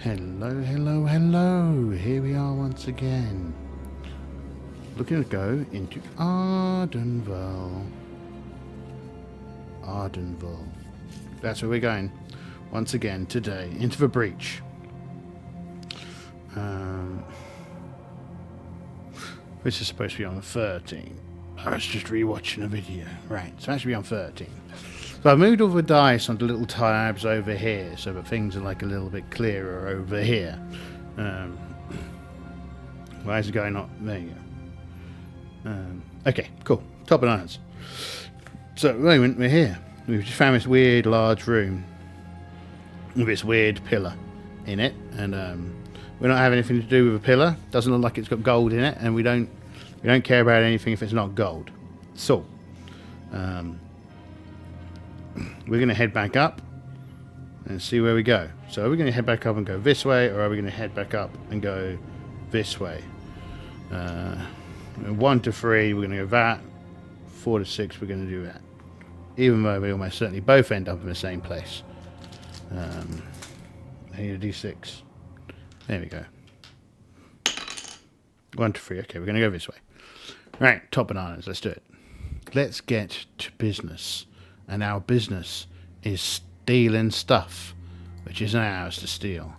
Hello, hello, hello. Here we are once again. Looking to go into Arden Vul. Arden Vul. That's where we're going. Once again today. Into the breach. This is supposed to be on 13. I was just rewatching a video. Right, so it has to be on 13. So I moved all the dice onto little tabs over here so that things are like a little bit clearer over here. Why is it going on? There you go. Okay, cool. Top of irons. So at the moment we're here. We've just found this weird large room with this weird pillar in it, and we're not having anything to do with a pillar. Doesn't look like it's got gold in it, and we don't care about anything if it's not gold. So we're going to head back up and see where we go. So are we going to head back up and go this way, or are we going to head back up and go this way? 1 to 3 we're going to go that. 4 to 6 we're going to do that, even though we almost certainly both end up in the same place. I need a d6. There we go. 1 to 3. Okay, we're going to go this way. Right, top bananas. Let's do it. Let's get to business. And our business is stealing stuff, which isn't ours to steal.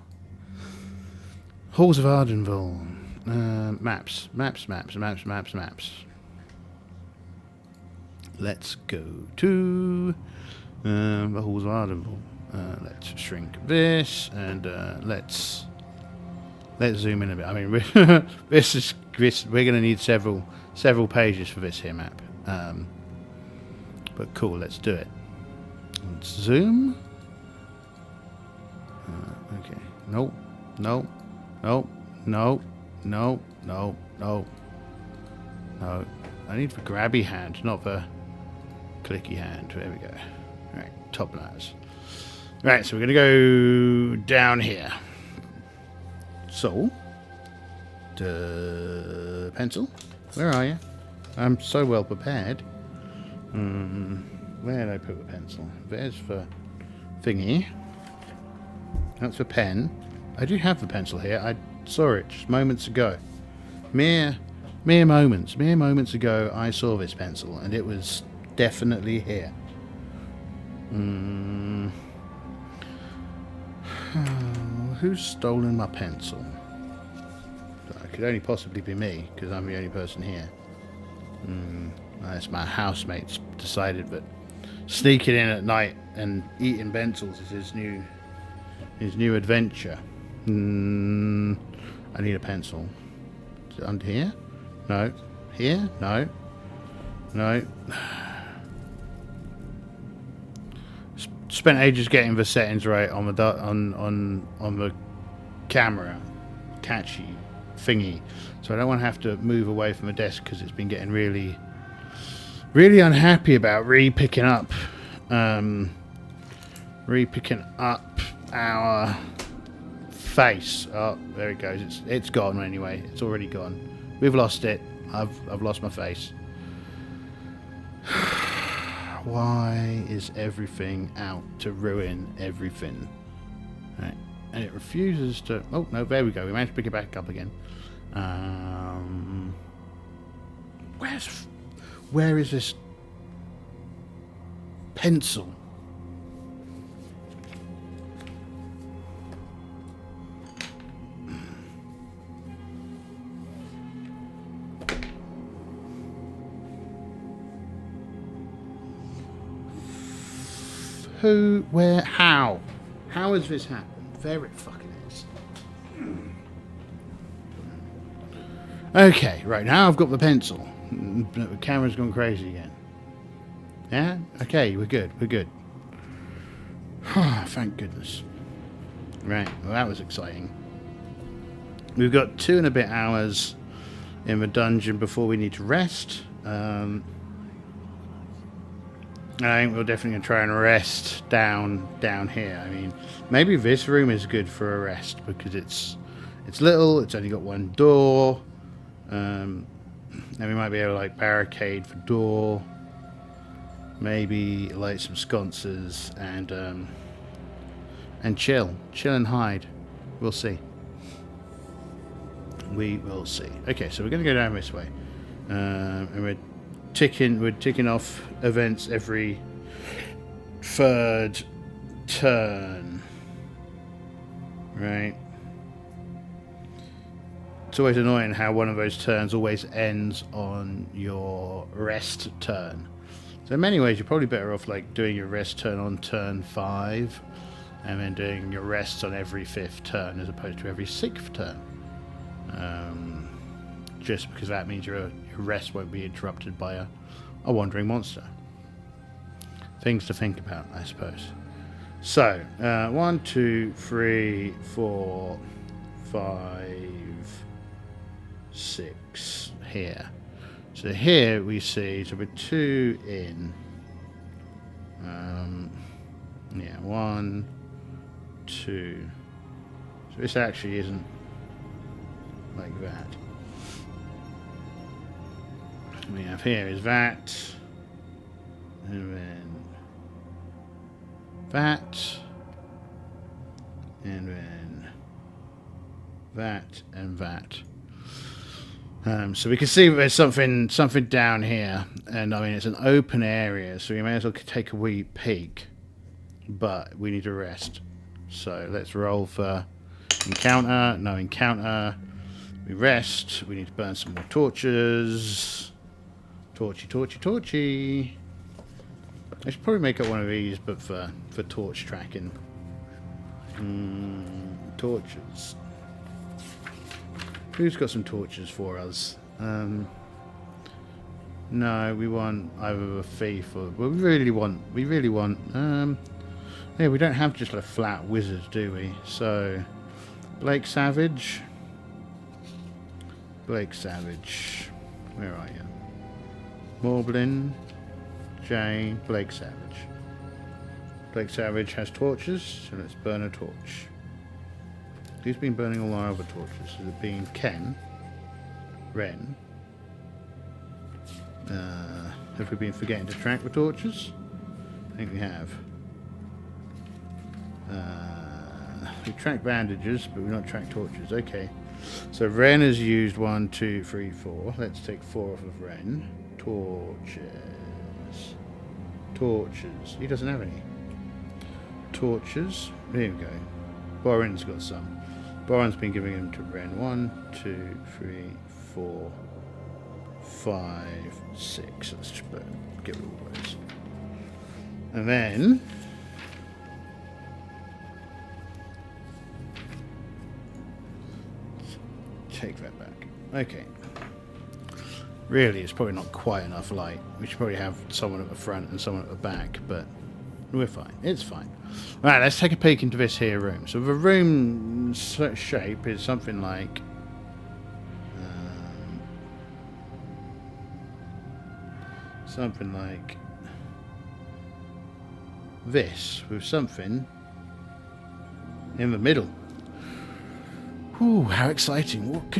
Halls of Arden Vul. Maps. Let's go to the Halls of Arden Vul. Let's shrink this and let's zoom in a bit. I mean, we're going to need several pages for this here map. But cool, let's do it. Let's zoom. Okay. No. I need the grabby hand, not the clicky hand. There we go. Right, top nose. Right, so we're going to go down here. So, pencil, where are you? I'm so well prepared. Where did I put the pencil? There's the thingy. That's the pen. I do have the pencil here. I saw it just moments ago. Mere moments ago, I saw this pencil, and it was definitely here. Who's stolen my pencil? It could only possibly be me, because I'm the only person here. Unless my housemates decided that sneaking in at night and eating pencils is his new adventure. I need a pencil. Is it under here? No. Here? No. Spent ages getting the settings right on the camera catchy thingy, so I don't want to have to move away from the desk because it's been getting really unhappy about re-picking up our face. Oh, there it goes. It's gone anyway. It's already gone. We've lost it. I've lost my face. Why is everything out to ruin everything? Right. And it refuses to... Oh, no, there we go. We managed to pick it back up again. Where is this pencil? Who, where, how? How has this happened? There it fucking is. Okay, right, now I've got the pencil. The camera's gone crazy again. Yeah? Okay, we're good. Thank goodness. Right, well that was exciting. We've got 2 and a bit hours in the dungeon before we need to rest. I think we're definitely going to try and rest down here. I mean, maybe this room is good for a rest because it's little, it's only got 1 door. And we might be able to like barricade the door. Maybe light some sconces and chill and hide. We'll see. We will see. Okay, so we're going to go down this way. And we're ticking off events every third turn. Right? It's always annoying how one of those turns always ends on your rest turn. So in many ways, you're probably better off like doing your rest turn on turn 5, and then doing your rests on every 5th turn as opposed to every 6th turn. Just because that means your rest won't be interrupted by a wandering monster. Things to think about, I suppose. So 1, 2, 3, 4, 5, 6 here. So here we see, so we're 2 in. Yeah, 1, 2. So this actually isn't like that. We have here is that, and then that, and then that, and that. So we can see there's something down here, and I mean it's an open area, so we may as well take a wee peek, but we need to rest. So let's roll for encounter. No encounter. We rest. We need to burn some more torches. Torchy. I should probably make up one of these, but for torch tracking. Torches. Who's got some torches for us? No, we want either a thief or... Well, we really want... yeah, we don't have just a flat wizard, do we? So, Blake Savage. Where are you? Morblin, Jay, Blake Savage. Blake Savage has torches, so let's burn a torch. Who's been burning all our other torches? Has it been Ken? Ren? Have we been forgetting to track the torches? I think we have. We tracked bandages, but we've not tracked torches. Okay. So Ren has used 1, 2, 3, 4. Let's take 4 off of Ren. Torches. He doesn't have any. Torches. There we go. Boren's got some. Boren's been giving them to Ren. 1, 2, 3, 4, 5, 6. Let's just get rid of all those. And then... take that back. Okay. Really, it's probably not quite enough light. We should probably have someone at the front and someone at the back, but we're fine. It's fine. Right, let's take a peek into this here room. So the room shape is something like... this, with something in the middle. Ooh, how exciting. What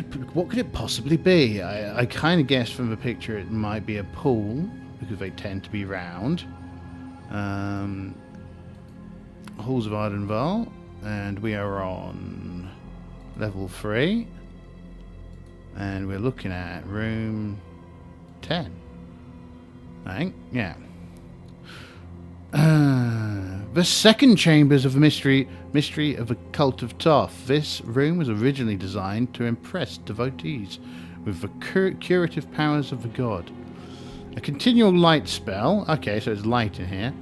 could it possibly be? I kind of guessed from the picture it might be a pool, because they tend to be round. Halls of Arden Vul, and we are on level 3. And we're looking at room 10. I think, yeah. The second chambers of the mystery of the cult of Toth. This room was originally designed to impress devotees with the curative powers of the god. A continual light spell. Okay, so it's light in here.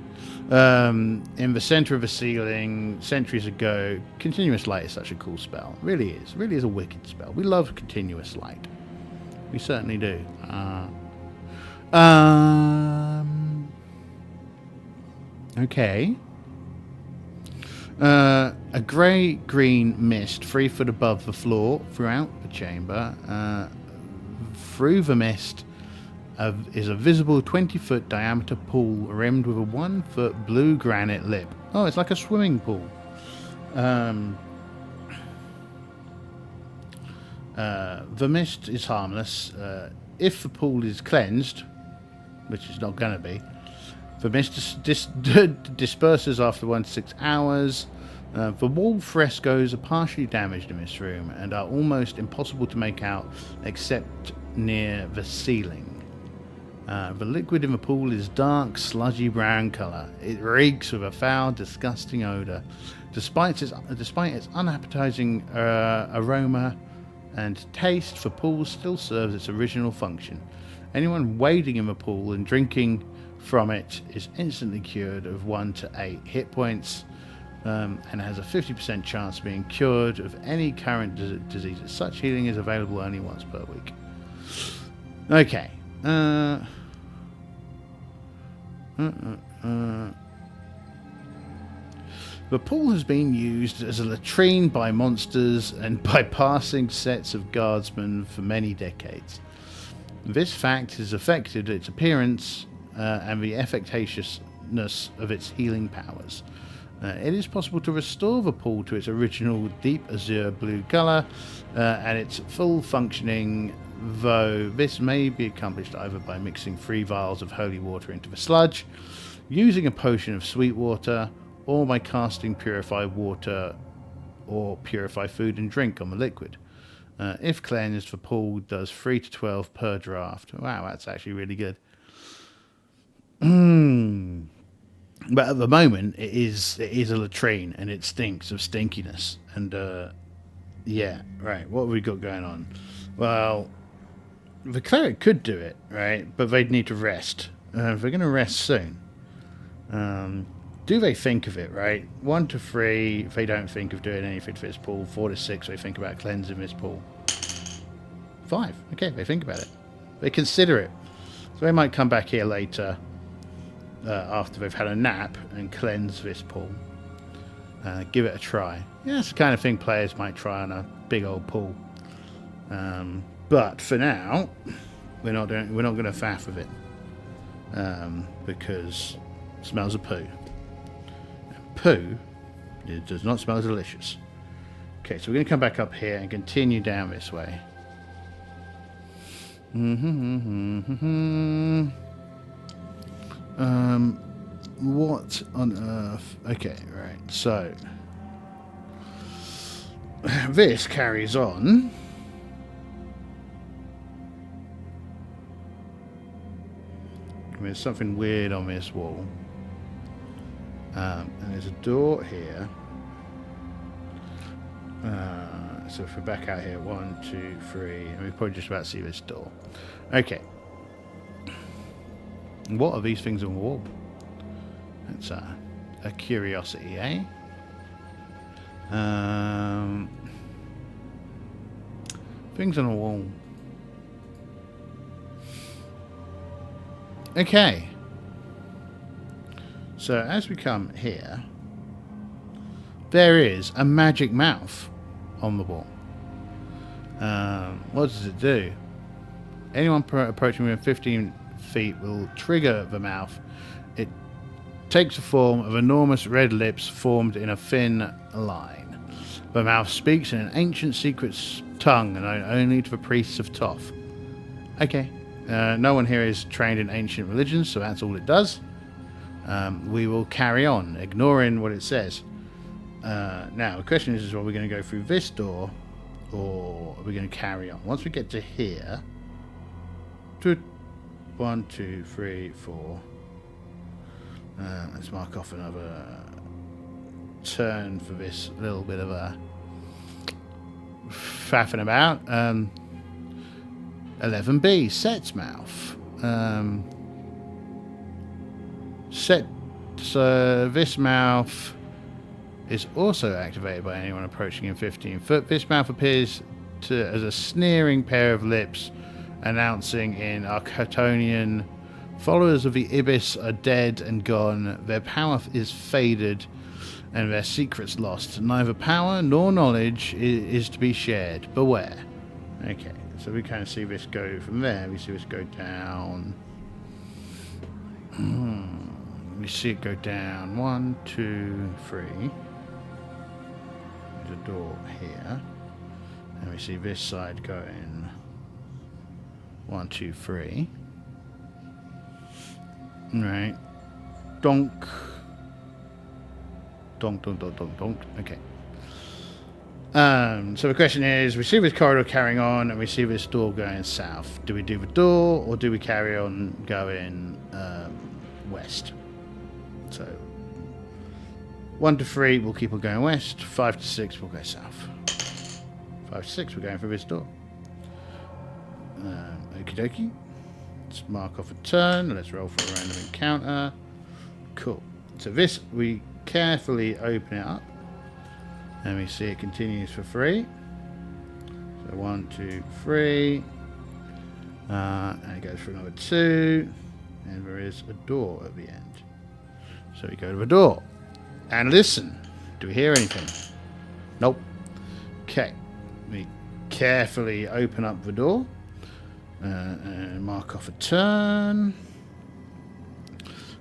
In the center of the ceiling, centuries ago. Continuous light is such a cool spell. Really is a wicked spell. We love continuous light. We certainly do. Okay. A grey-green mist 3 foot above the floor throughout the chamber. Through the mist is a visible 20-foot diameter pool rimmed with a 1-foot blue granite lip. Oh, it's like a swimming pool. The mist is harmless. If the pool is cleansed, which it's not going to be, the mist disperses after 1 to 6 hours. The wall frescoes are partially damaged in this room and are almost impossible to make out except near the ceiling. The liquid in the pool is dark, sludgy brown colour. It reeks with a foul, disgusting odour. Despite its unappetizing aroma and taste, the pool still serves its original function. Anyone wading in the pool and drinking from it is instantly cured of 1 to 8 hit points, and has a 50% chance of being cured of any current diseases. Such healing is available only once per week. Okay. The pool has been used as a latrine by monsters and by passing sets of guardsmen for many decades. This fact has affected its appearance and the effectiveness of its healing powers. It is possible to restore the pool to its original deep azure blue colour and its full functioning, though this may be accomplished either by mixing 3 vials of holy water into the sludge, using a potion of sweet water, or by casting purified water or purify food and drink on the liquid. If cleansed, the pool does 3 to 12 per draft. Wow, that's actually really good. But at the moment, it is a latrine, and it stinks of stinkiness. And, yeah, right, what have we got going on? Well, the cleric could do it, right, but they'd need to rest. They're going to rest soon. Do they think of it, right? 1 to 3, they don't think of doing anything for this pool. 4 to 6, they think about cleansing this pool. 5, okay, they think about it. They consider it. So they might come back here later, after they've had a nap, and cleanse this pool. Give it a try. Yeah, that's the kind of thing players might try on a big old pool. But for now, we're not going to faff with it, because it smells of poo. And poo, it does not smell delicious. Okay, so we're going to come back up here and continue down this way. What on earth? Okay, right. So this carries on. There's something weird on this wall. And there's a door here. So if we're back out here, 1, 2, 3, and we're probably just about to see this door. Okay. What are these things on the wall? That's a curiosity, eh? Things on the wall. Okay. So as we come here, there is a magic mouth on the wall. What does it do? Anyone approaching within 15 feet will trigger the mouth. It takes the form of enormous red lips formed in a thin line. The mouth speaks in an ancient secret tongue known only to the priests of Toth. Okay. No one here is trained in ancient religions, so that's all it does. We will carry on, ignoring what it says. Now, the question is, are we going to go through this door, or are we going to carry on? Once we get to here, 1, 2, 3, 4. Let's mark off another turn for this little bit of a faffing about. 11B, Set's mouth. This mouth is also activated by anyone approaching in 15 foot. This mouth appears as a sneering pair of lips, announcing in Arcatonian, followers of the Ibis are dead and gone. Their power is faded, and their secrets lost. Neither power nor knowledge is to be shared. Beware. Okay. So we kind of see this go from there. We see this go down. We see it go down. 1, 2, 3. There's a door here. And we see this side going 1, 2, 3. Right. Donk. Donk, donk, donk, donk, donk. Okay. So the question is, we see this corridor carrying on, and we see this door going south. Do we do the door, or do we carry on going west? So 1 to 3, we'll keep on going west. 5 to 6, we'll go south. 5 to 6, we're going for this door. Okie dokie. Let's mark off a turn. Let's roll for a random encounter. Cool. So this, we carefully open it up. And we see it continues for 3. So 1, 2, 3. And it goes for another 2. And there is a door at the end. So we go to the door. And listen. Do we hear anything? Nope. Okay. We carefully open up the door. And mark off a turn.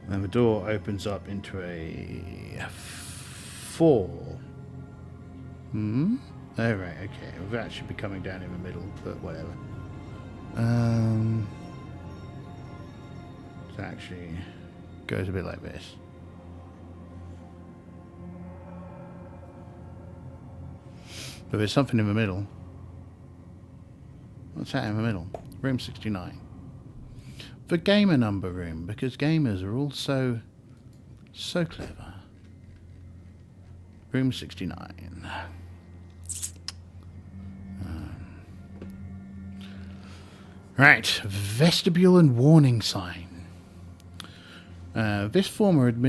And the door opens up into a 4. Oh, right, okay. That should be coming down in the middle, but whatever. It actually goes a bit like this. But there's something in the middle. What's that in the middle? Room 69. The gamer number room, because gamers are all so clever. Room 69. Right, vestibule and warning sign. This former words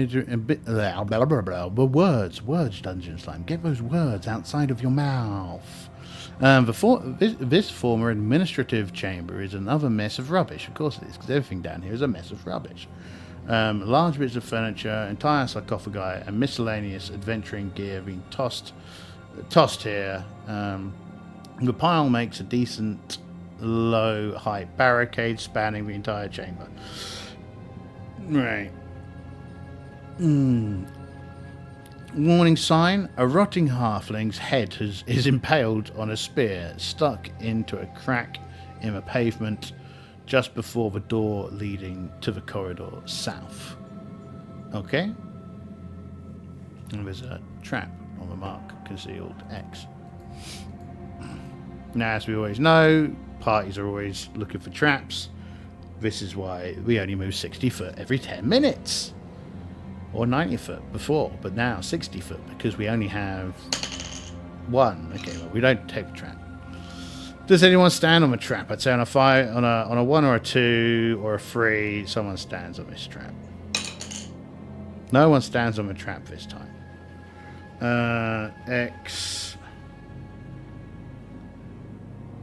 dungeon slime. Get those words outside of your mouth. This former administrative chamber is another mess of rubbish. Of course it is, because everything down here is a mess of rubbish. Large bits of furniture, entire sarcophagi, and miscellaneous adventuring gear being tossed here. The pile makes a decent low height barricade spanning the entire chamber. Right. Warning sign: a rotting halfling's head is impaled on a spear stuck into a crack in the pavement just before the door leading to the corridor south. Okay. And there's a trap on the mark concealed X. Now, as we always know, parties are always looking for traps. This is why we only move 60 foot every 10 minutes. Or 90 foot before, but now 60 foot because we only have 1. Okay, well, we don't take a trap. Does anyone stand on a trap? I'd say on a 5, on a 1 or a 2 or a 3, someone stands on this trap. No one stands on the trap this time. X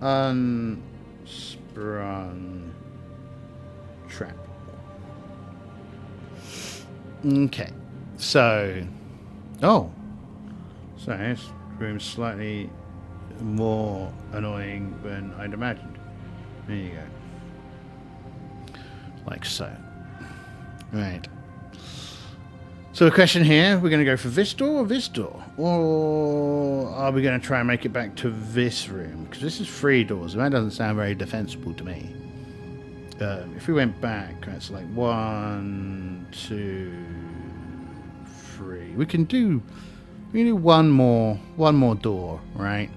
unsprung trap. Okay, so this room's slightly more annoying than I'd imagined. There you go. Like so. Right. So the question here, we're going to go for this door or this door? Or are we going to try and make it back to this room? Because this is 3 doors, and that doesn't sound very defensible to me. If we went back, that's like 1, 2, 3. We can do one more door, right?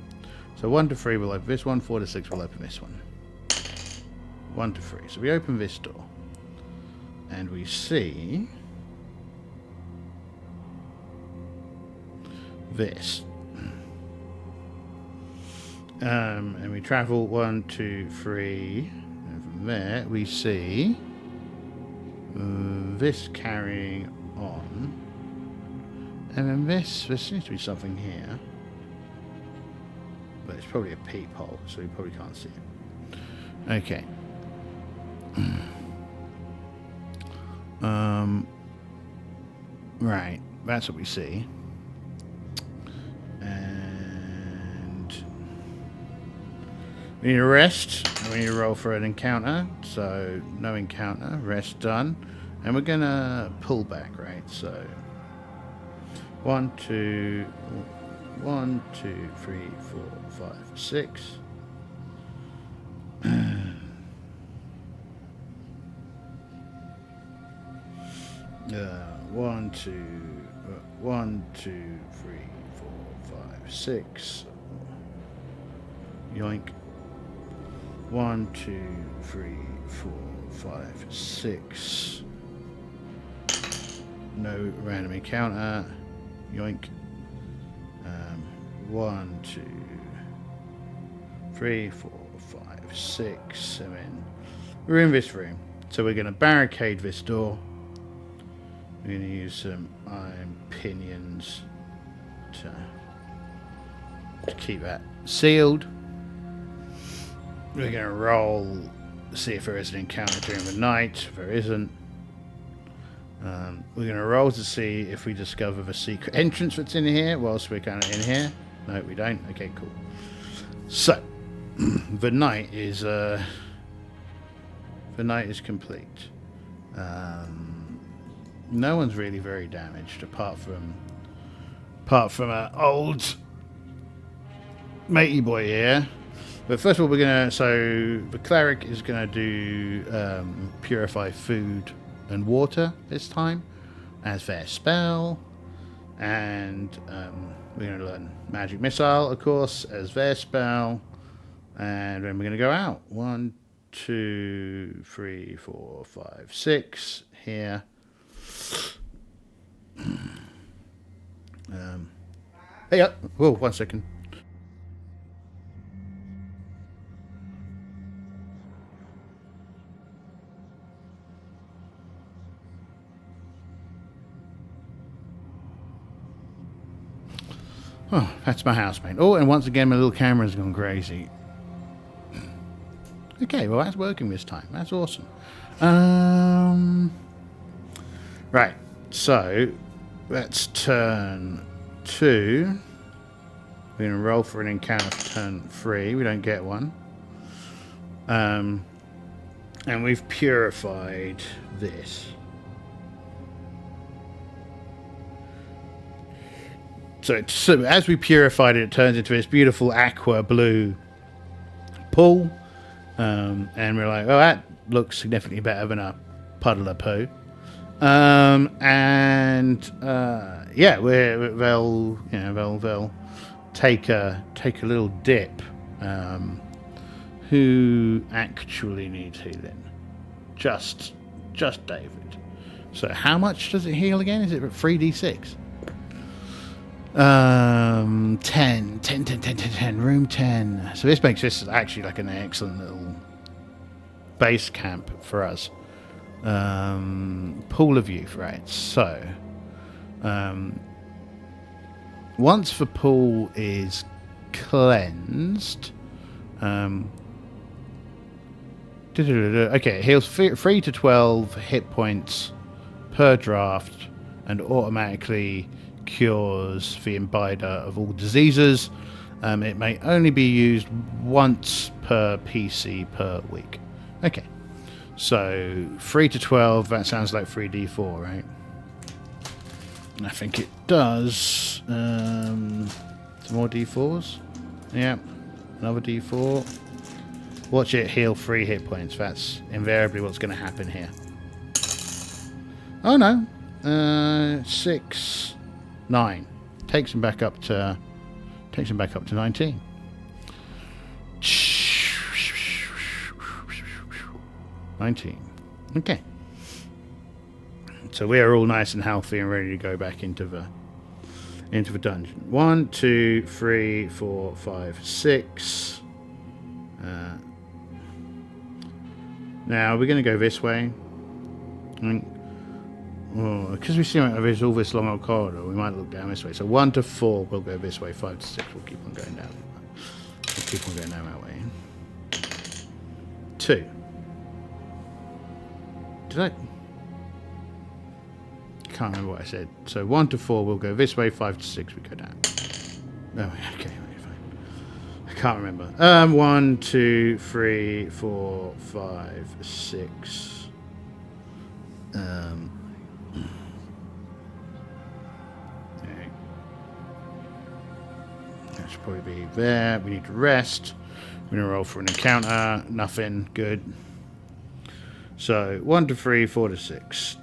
So 1 to 3 we'll open this one, 4 to 6 we'll open this one. 1 to 3. So we open this door, and we see this. And we travel 1, 2, 3. There we see this carrying on, and then there seems to be something here, but it's probably a peephole, so we probably can't see it. Okay. Right, that's what we see. We need a rest, and we need to roll for an encounter. So, no encounter, rest done. And we're going to pull back, right? So, 1, 2, 3, 4, 5, 6. 1, 2, 1, 2, 3, 4, 5, 6. Yoink. 1, 2, 3, 4, 5, 6. No random encounter. Yoink. 1, 2, 3, 4, 5, 6, 7. We're in this room. So we're going to barricade this door. We're going to use some iron pinions to keep that sealed. We're going to roll, see if there is an encounter during the night. If there isn't. We're going to roll to see if we discover the secret entrance that's in here whilst we're kind of in here. No, we don't. Okay, cool. So, the night is complete. No one's really very damaged apart from our old matey boy here. But first of all, so the cleric is gonna do purify food and water this time as their spell, and we're gonna learn magic missile, of course, as their spell, and then we're gonna go out. 1, 2, 3, 4, 5, 6 here. Hey up! Whoa, 1 second. Oh, that's my housemate. Oh, and once again, my little camera's gone crazy. Okay, well, that's working this time. That's awesome. Right, so let's turn 2. We're going to roll for an encounter for turn 3. We don't get one. And we've purified this. So as we purified it, it turns into this beautiful aqua blue pool. And we're like, oh, that looks significantly better than a puddle of poo. Yeah, they'll take a little dip. Who actually needs healing? Just David. So how much does it heal again? Is it 3d6? 10, room 10. So this makes this actually like an excellent little base camp for us. Pool of youth, right? So, once the pool is cleansed, okay, it heals 3 to 12 hit points per draft and automatically cures the imbiber of all diseases. It may only be used once per PC per week. Okay, so 3 to 12, that sounds like 3d4, right? I think it does. Some more d4s. Yeah, another d4. Watch it heal 3 hit points. That's invariably what's going to happen here. Oh no, 6, 9. Takes him back up to 19. Okay. So we are all nice and healthy and ready to go back into the dungeon. 1, 2, 3, 4, 5, 6. Now we're going to go this way. Because we see there's all this long old corridor, we might look down this way. So 1 to 4 we'll go this way. 5 to 6 we'll keep on going down. We'll keep on going down that way. 2. Can't remember what I said. So 1 to 4 we'll go this way. 5 to 6 we go down. Oh, okay, fine. I can't remember. 1, 2, 3, 4, 5, 6. That should probably be there. We need to rest. We're going to roll for an encounter. Nothing. Good. So 1 to 3, 4 to 6.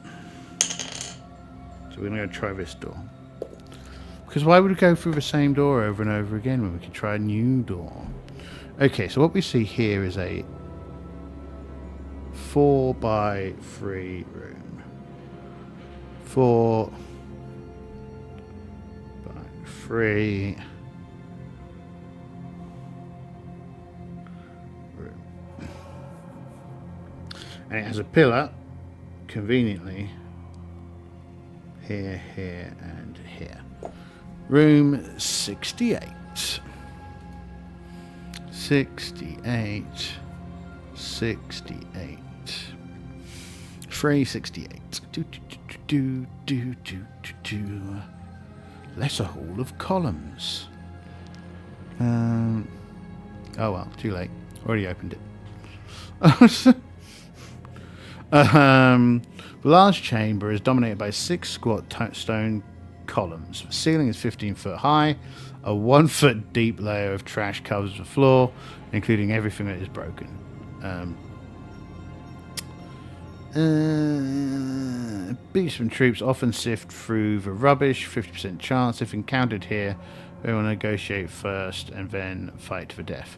we're going to go try this door. Because why would we go through the same door over and over again when we could try a new door? Okay, so what we see here is a 4x3 room. 4x3 room. And it has a pillar, conveniently, here, here, and here. Room 68. 68. 68. 368. Lesser hall of columns. Oh well, too late. Already opened it. The large chamber is dominated by 6 squat stone columns. The ceiling is 15 foot high. A 1 foot deep layer of trash covers the floor, including everything that is broken. Beastmen troops often sift through the rubbish. 50% chance. If encountered here, they will negotiate first and then fight to the death.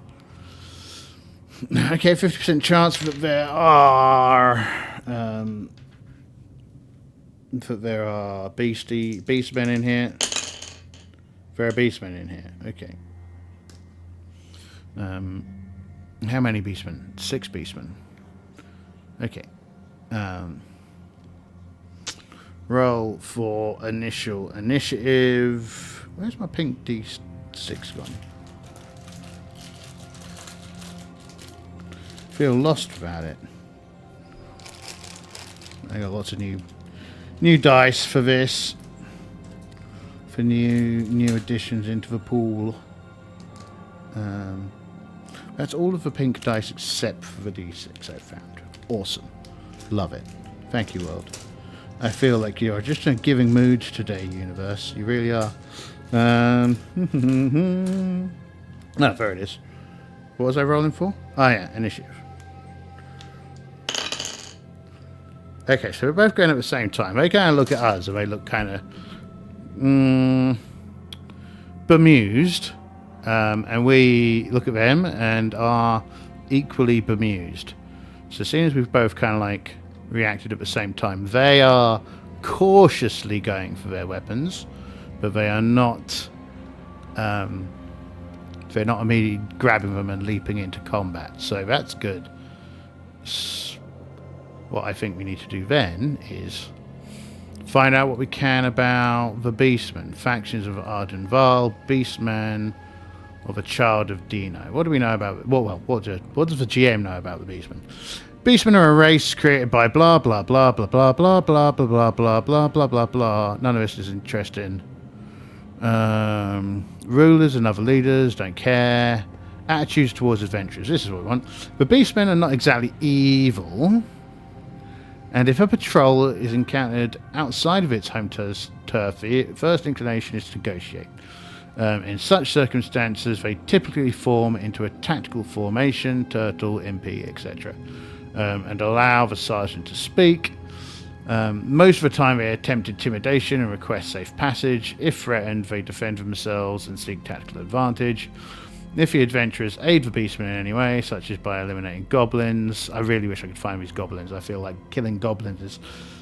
Okay, 50% chance that there are beastmen in here. There are beastmen in here. Okay. How many beastmen? 6 beastmen. Okay. Roll for initial initiative. Where's my pink D6 gone? Feel lost about it. I got lots of new dice for this. For new additions into the pool. That's all of the pink dice except for the D6 I found. Awesome. Love it. Thank you, world. I feel like you are just in a giving mood today, universe. You really are. No, there it is. What was I rolling for? Oh yeah, initiative. Okay, so we're both going at the same time. They kind of look at us and they look kind of bemused. And we look at them and are equally bemused. So seeing as we've both kind of like reacted at the same time, they are cautiously going for their weapons, but they are not they're not immediately grabbing them and leaping into combat. So that's good. What I think we need to do then is find out what we can about the Beastmen. Factions of Arden Vul, Beastman, or the Child of Dino. What do we know about... what does the GM know about the Beastmen? Beastmen are a race created by blah, blah, blah, blah, blah, blah, blah, blah, blah, blah, blah, blah, blah, blah. None of this is interesting. Rulers and other leaders don't care. Attitudes towards adventurers. This is what we want. The Beastmen are not exactly evil. And if a patrol is encountered outside of its home turf, the first inclination is to negotiate. In such circumstances, they typically form into a tactical formation, turtle, MP, etc., and allow the sergeant to speak. Most of the time, they attempt intimidation and request safe passage. If threatened, they defend themselves and seek tactical advantage. If the adventurers aid the Beastmen in any way, such as by eliminating goblins, I really wish I could find these goblins. I feel like killing goblins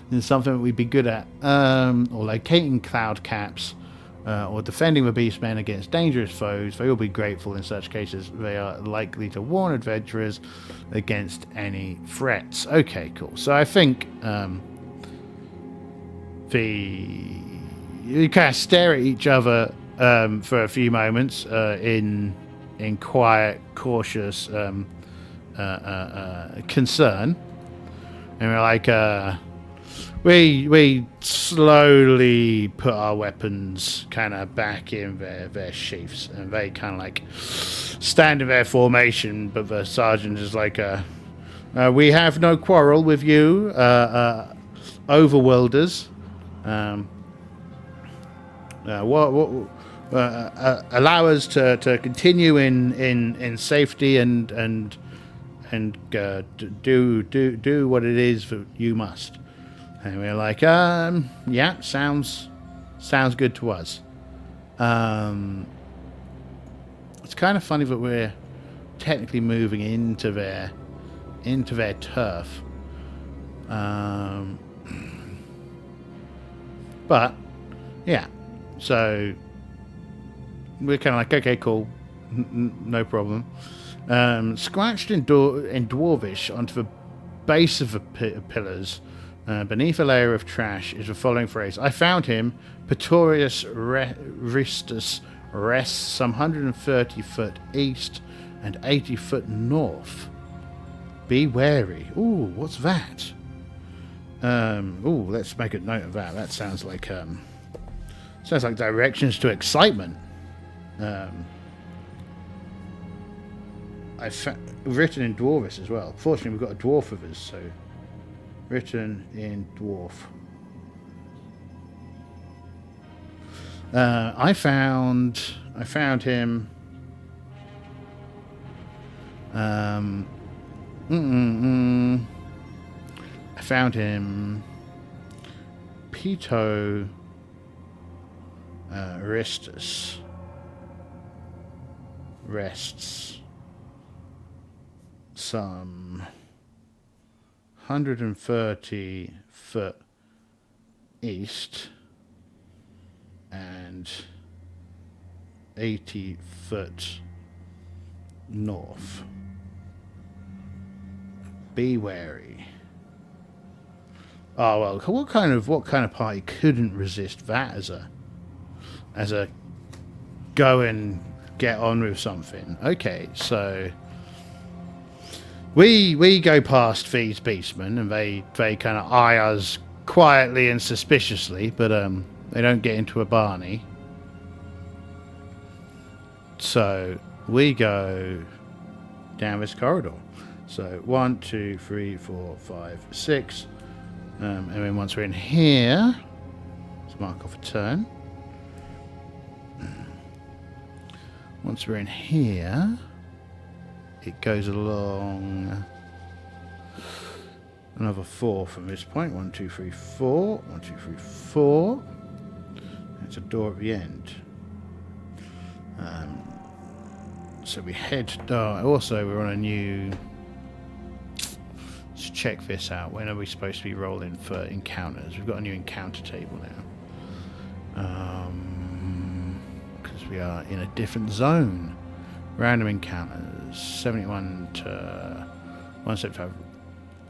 is something that we'd be good at. Or locating cloud caps, or defending the Beastmen against dangerous foes. They will be grateful in such cases. They are likely to warn adventurers against any threats. Okay, cool. So I think you kind of stare at each other for a few moments in quiet, cautious concern, and we're like, we slowly put our weapons kind of back in their sheaths, and they kind of like stand in their formation. But the sergeant is like, we have no quarrel with you, overworlders. Allow us to continue in safety and do what it is that you must. And we're like, yeah, sounds good to us. It's kind of funny that we're technically moving into their turf. But yeah, so we're kind of like, okay, cool, no problem. Scratched in Dwarvish onto the base of the pillars, beneath a layer of trash, is the following phrase: I found him. Pretorius Ristus rests some 130 foot east and 80 foot north. Be wary. Ooh, what's that? Ooh, let's make a note of that. That sounds like directions to excitement. Written in Dwarvish as well. Fortunately, we've got a dwarf with us, so written in dwarf. I found him. I found him. Pito Restus rests some 130 foot east and 80 foot north. Be wary. Oh well, what kind of party couldn't resist that as a go and get on with something? Okay, so we go past these beastmen and they kind of eye us quietly and suspiciously, but they don't get into a Barney. So we go down this corridor. So 1, 2, 3, 4, 5, 6. And then once we're in here, let's mark off a turn. Once we're in here, it goes along another 4 from this point. 1, 2, 3, 4. 1, 2, 3, 4. There's a door at the end. So we head down. Also, we're on a new... Let's check this out. When are we supposed to be rolling for encounters? We've got a new encounter table now. Because we are in a different zone. Random encounters. 71 to 175.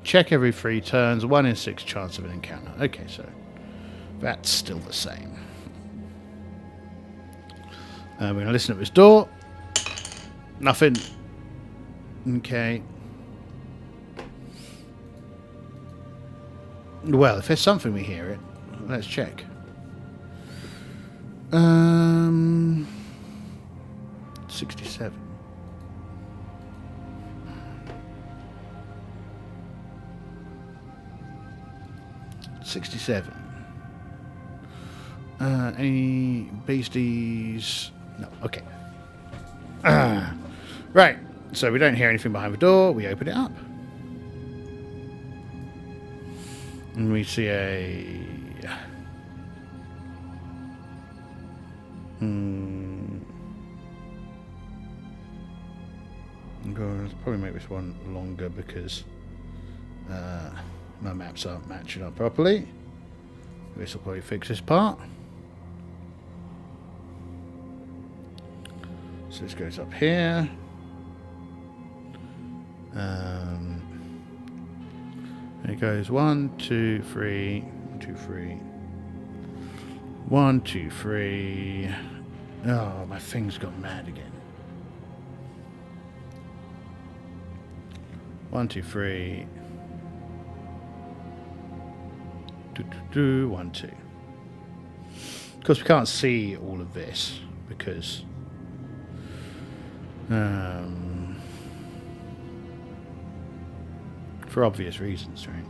Check every 3 turns. 1 in 6 chance of an encounter. Okay, so that's still the same. We're going to listen at this door. Nothing. Okay. Well, if there's something, we hear it. Let's check. 67. Any beasties? No. Okay. Right. So we don't hear anything behind the door. We open it up. And we see a... Let's probably make this one longer because my maps aren't matching up properly. This will probably fix this part. So this goes up here. It goes 1, 2, 3, 1, 2, 3. 1, 2, 3. Oh, my thing's got mad again. 1, 2, 3. 1, 2. Of course, we can't see all of this because for obvious reasons, right?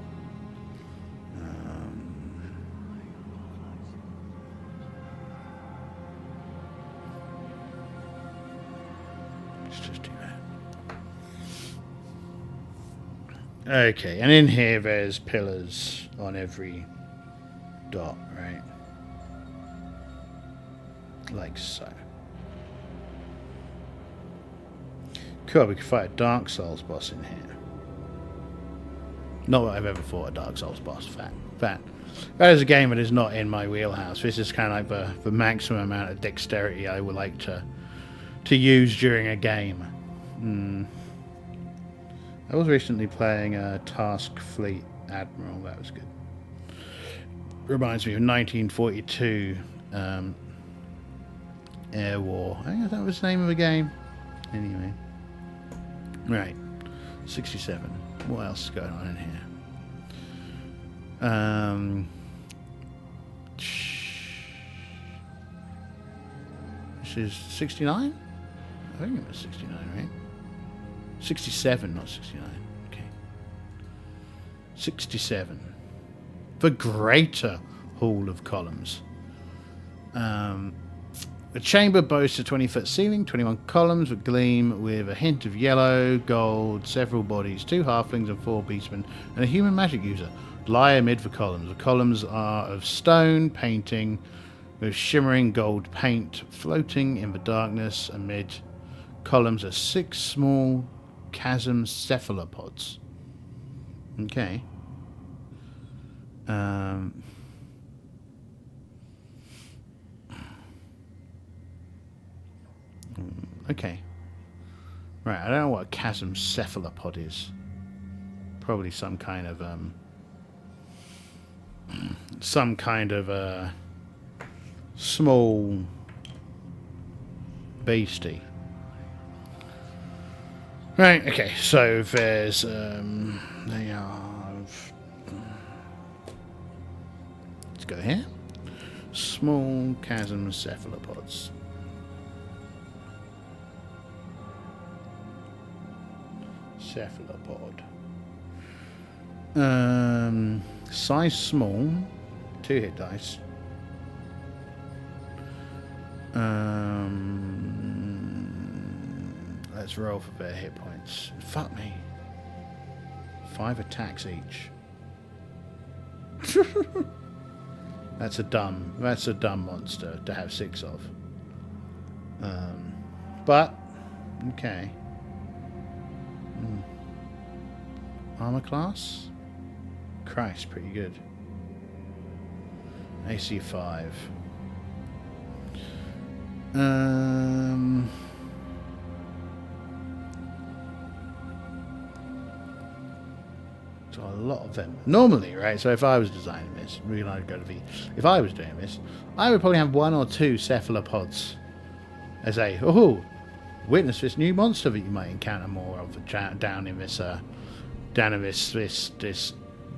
Let's just do that. Okay, and in here there's pillars on every dot, right? Like so. Cool, we could fight a Dark Souls boss in here. Not that I've ever fought a Dark Souls boss, that is a game that is not in my wheelhouse. This is kind of like the maximum amount of dexterity I would like to use during a game. I was recently playing a Task Fleet Admiral. That was good. Reminds me of 1942 Air War. I think that was the name of the game. Anyway. Right. 67. What else is going on in here? This is 69? I think it was 69, right? 67, not 69. Okay. 67. The Greater Hall of Columns. The chamber boasts a 20-foot ceiling, 21 columns that gleam with a hint of yellow, gold, several bodies, 2 halflings and 4 beastmen, and a human magic user lie amid the columns. The columns are of stone, painting with shimmering gold paint, floating in the darkness. Amid columns are 6 small chasm cephalopods. Okay. Okay. Right, I don't know what a chasm cephalopod is. Probably some kind of small beastie. Right, okay, so there's they have, let's go here. Small chasm cephalopods. Cephalopod. Size small, 2 hit dice. Let's roll for their hit points. Fuck me. 5 attacks each. That's a dumb monster to have 6 of. But okay. Armor class? Christ, pretty good. AC 5. So a lot of them. Normally, right, so if I was designing this, if I was doing this, I would probably have 1 or 2 cephalopods as witness this new monster that you might encounter more of down in this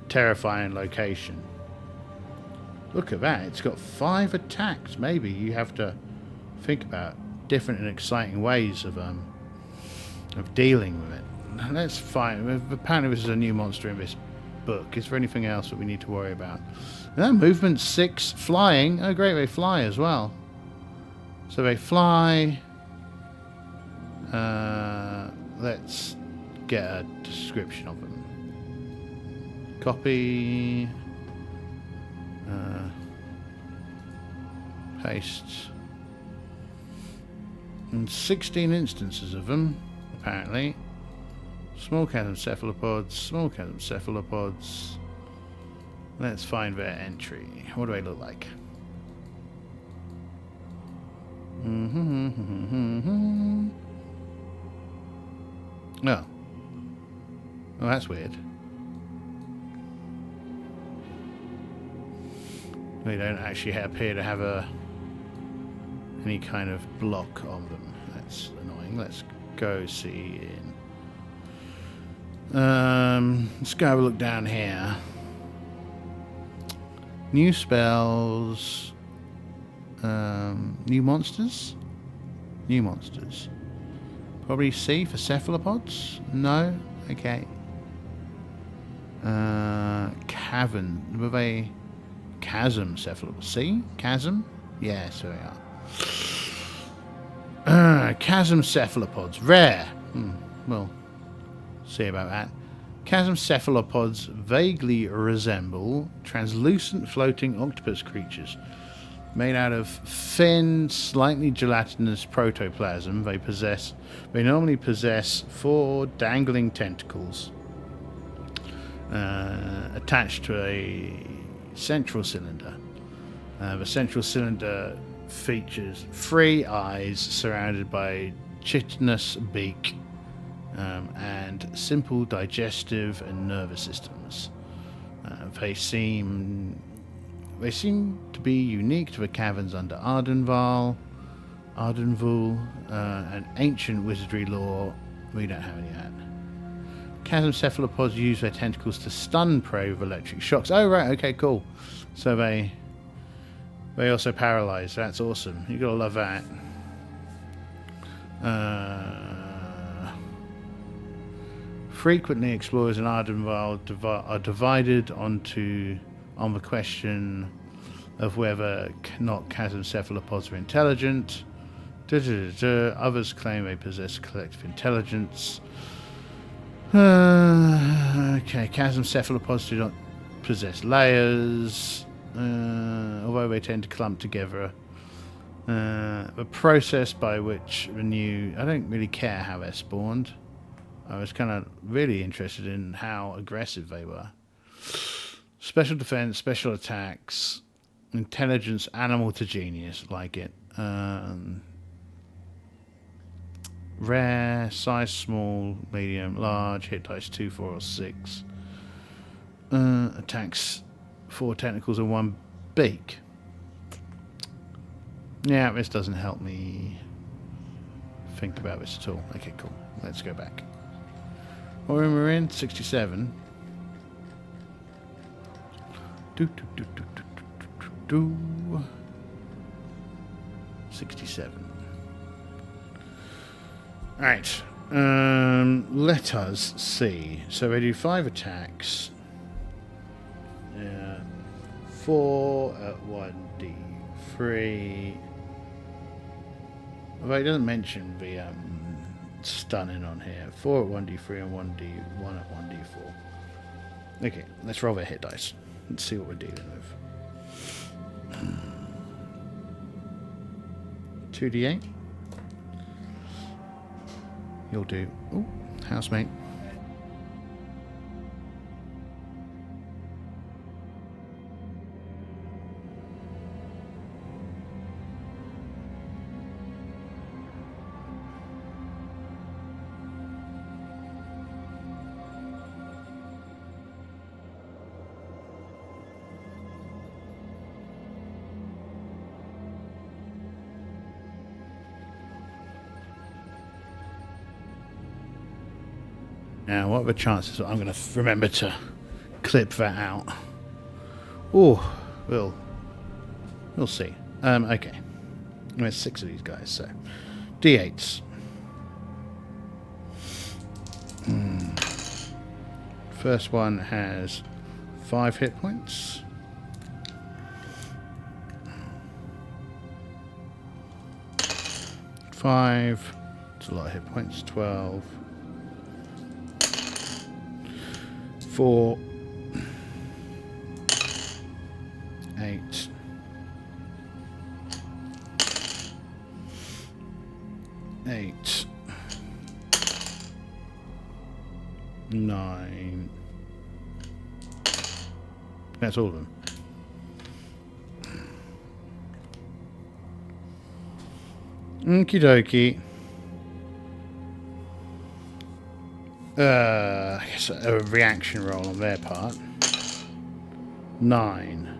terrifying location. Look at that, it's got 5 attacks. Maybe you have to think about different and exciting ways of dealing with it. That's fine. Apparently this is a new monster in this book. Is there anything else that we need to worry about? Movement 6, flying. Oh great, they fly as well. So they fly. Let's get a description of them. Copy. Paste. And 16 instances of them, apparently. Small chasm cephalopods, Let's find their entry. What do they look like? Oh. Oh, that's weird. They don't actually appear to have any kind of block on them. That's annoying. Let's go see in. Let's go have a look down here. New spells. New monsters? New monsters. Probably C for cephalopods? No? Okay. Cavern. Were they chasm cephalopods? C? Chasm? Yes, there we are. Chasm cephalopods. Rare. Well, see about that. Chasm cephalopods vaguely resemble translucent floating octopus creatures. Made out of thin, slightly gelatinous protoplasm, they normally possess 4 dangling tentacles attached to a central cylinder. The central cylinder features 3 eyes surrounded by chitinous beak and simple digestive and nervous systems. They seem to be unique to the caverns under Arden Vul, and ancient wizardry lore. We don't have any of that. Chasm cephalopods use their tentacles to stun prey with electric shocks. Oh, right, okay, cool. So they also paralyze. That's awesome. You gotta love that. Frequently, explorers in Arden Vul are divided on the question of whether not chasm cephalopods are intelligent. Others claim they possess collective intelligence. Okay, chasm cephalopods do not possess layers, although they tend to clump together. The process by which I don't really care how they're spawned. I was kind of really interested in how aggressive they were. Special defense, special attacks, intelligence, animal to genius, like it. Rare, size small, medium, large, hit dice 2, 4, or 6. Attacks 4 tentacles and 1 beak. Yeah, this doesn't help me think about this at all. Okay, cool. Let's go back. What room we're in? 67. 67. Right. Let us see. So they do 5 attacks. 4 at 1d3. Although it doesn't mention the stunning on here. 4 at 1d3 and 1 at 1d4. Okay, let's roll their hit dice. Let's see what we're dealing with. 2d8. You'll do. Ooh, housemate. Now, what are the chances that I'm going to remember to clip that out? Oh, we'll see. Okay. There's 6 of these guys, so D8s. First one has 5 hit points. Five. It's a lot of hit points. 12. 4, 8, 8, 9. That's all of them. Okie dokie. I guess a reaction roll on their part. 9.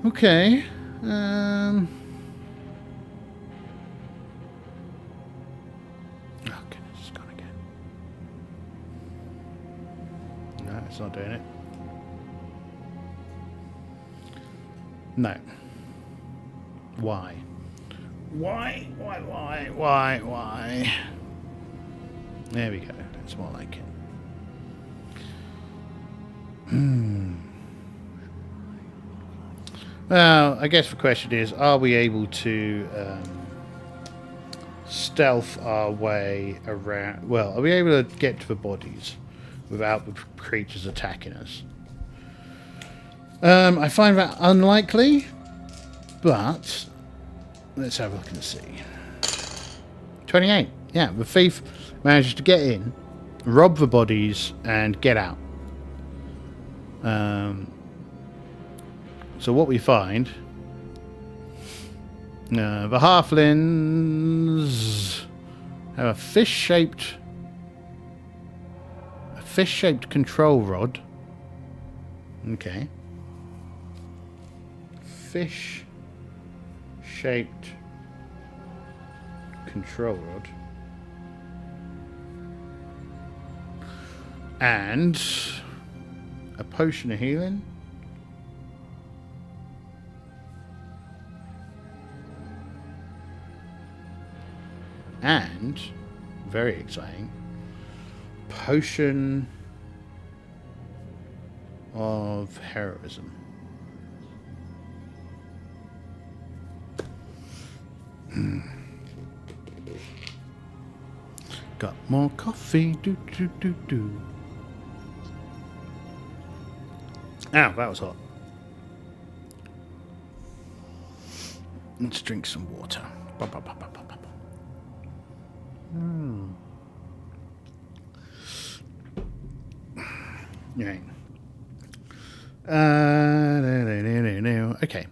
Okay. Oh goodness, it's gone again. No, it's not doing it. No. Why? Why? There we go. That's more like it. Well, I guess the question is, are we able to stealth our way around. Well, are we able to get to the bodies without the creatures attacking us? I find that unlikely, but let's have a look and see. 28. Yeah, the thief manages to get in, rob the bodies, and get out. So what we find, the halflings have a fish-shaped control rod. Okay. Fish-shaped control rod. And a potion of healing. And, very exciting, potion of heroism. Got more coffee. Do. Ow, that was hot. Let's drink some water. Right. Okay.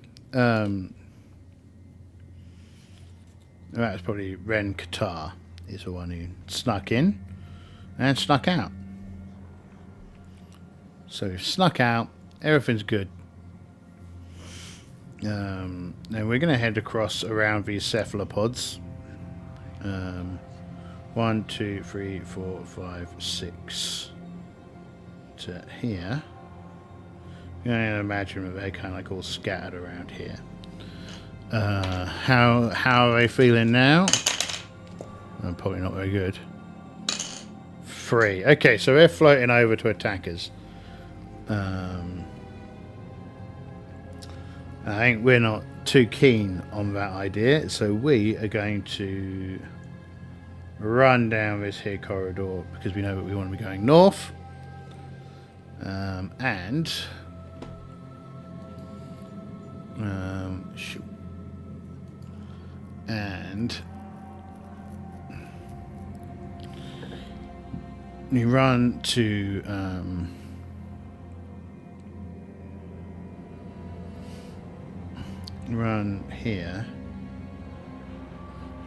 That was probably Ren Qatar is the one who snuck in and snuck out. So we've snuck out. Everything's good. Now we're going to head across around these cephalopods. 1, 2, 3, 4, 5, 6 to here. You can imagine that they're kind of like all scattered around here. How are they feeling now? Probably not very good. 3. Okay, so they're floating over to attack us. I think we're not too keen on that idea, so we are going to run down this here corridor because we know that we want to be going north. Shoot. And you run to run here,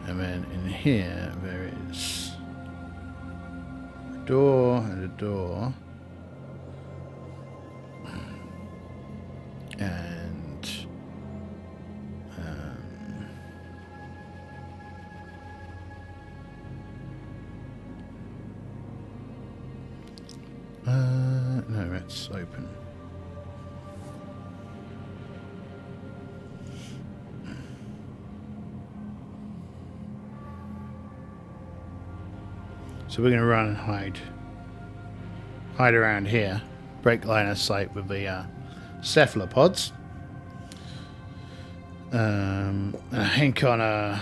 and then in here there is a door and a door, and no, that's open. So we're going to run and hide around here, break line of sight with the cephalopods. I think on a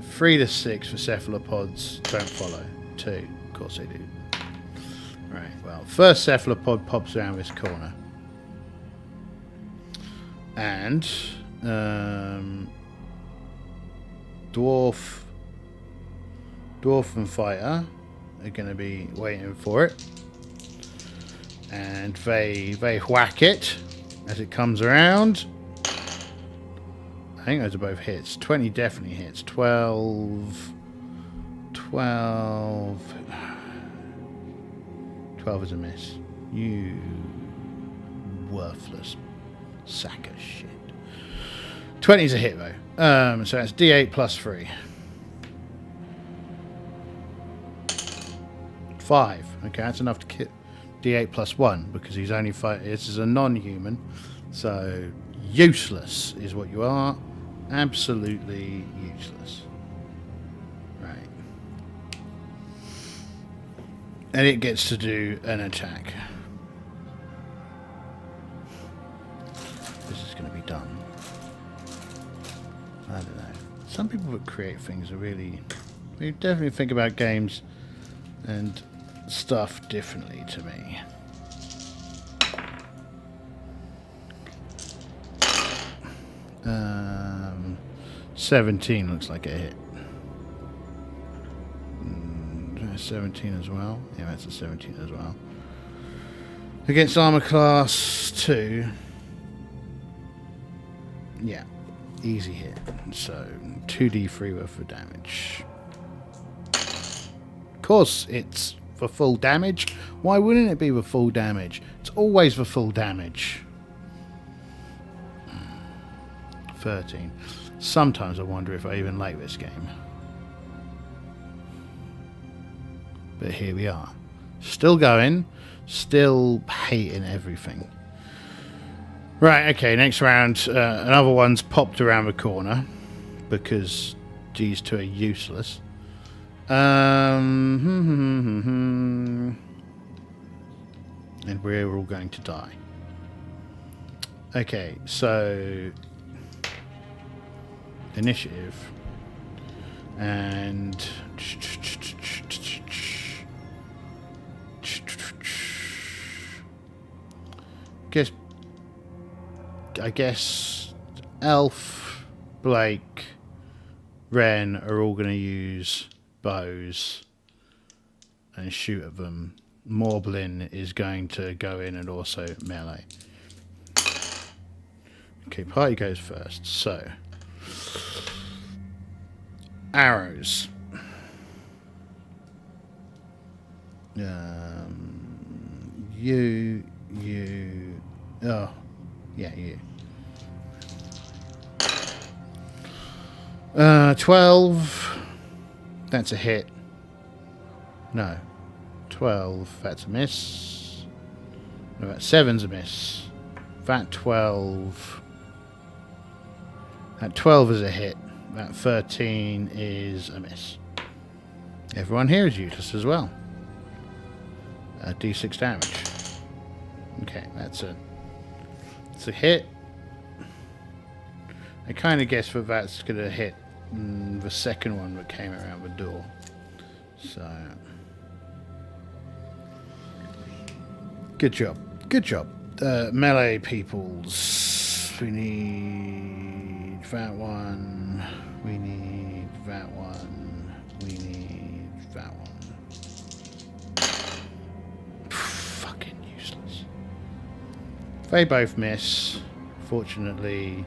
3 to 6 for cephalopods don't follow. 2, of course they do. Right. Well, first cephalopod pops around this corner, and dwarf and fighter are going to be waiting for it, and they whack it as it comes around. I think those are both hits. 20 definitely hits. 12 is a miss. You worthless sack of shit. 20 is a hit though. So that's D8 plus 3. 5. Okay, that's enough to kill. D8 plus 1 because he's only this is a non-human, so useless is what you are. Absolutely useless. Right. And it gets to do an attack. This is going to be done. I don't know. Some people that create things are really... They definitely think about games and stuff differently to me. 17 looks like a hit. 17 as well. Yeah, that's a 17 as well. Against armor class 2. Yeah, easy hit. So 2d3 worth of damage. Of course, it's for full damage. Why wouldn't it be for full damage? It's always for full damage. 13. Sometimes I wonder if I even like this game. But here we are. Still going. Still hating everything. Right, okay, next round. Another one's popped around the corner. Because these two are useless. And we're all going to die. Okay, so... Initiative. And... I guess Elf, Blake, Ren are all going to use bows and shoot at them. Morblin is going to go in and also melee. Okay, party goes first. So, arrows. You. Oh, yeah, you. 12. That's a hit. No. 12. That's a miss. No, that 7's a miss. That 12. That 12 is a hit. That 13 is a miss. Everyone here is useless as well. D6 damage. Okay, that's a hit. I kind of guess that that's going to hit the second one that came around the door. So, good job. Good job. Melee peoples. We need that one. We need that one. We need that one. Fucking useless. They both miss. Fortunately,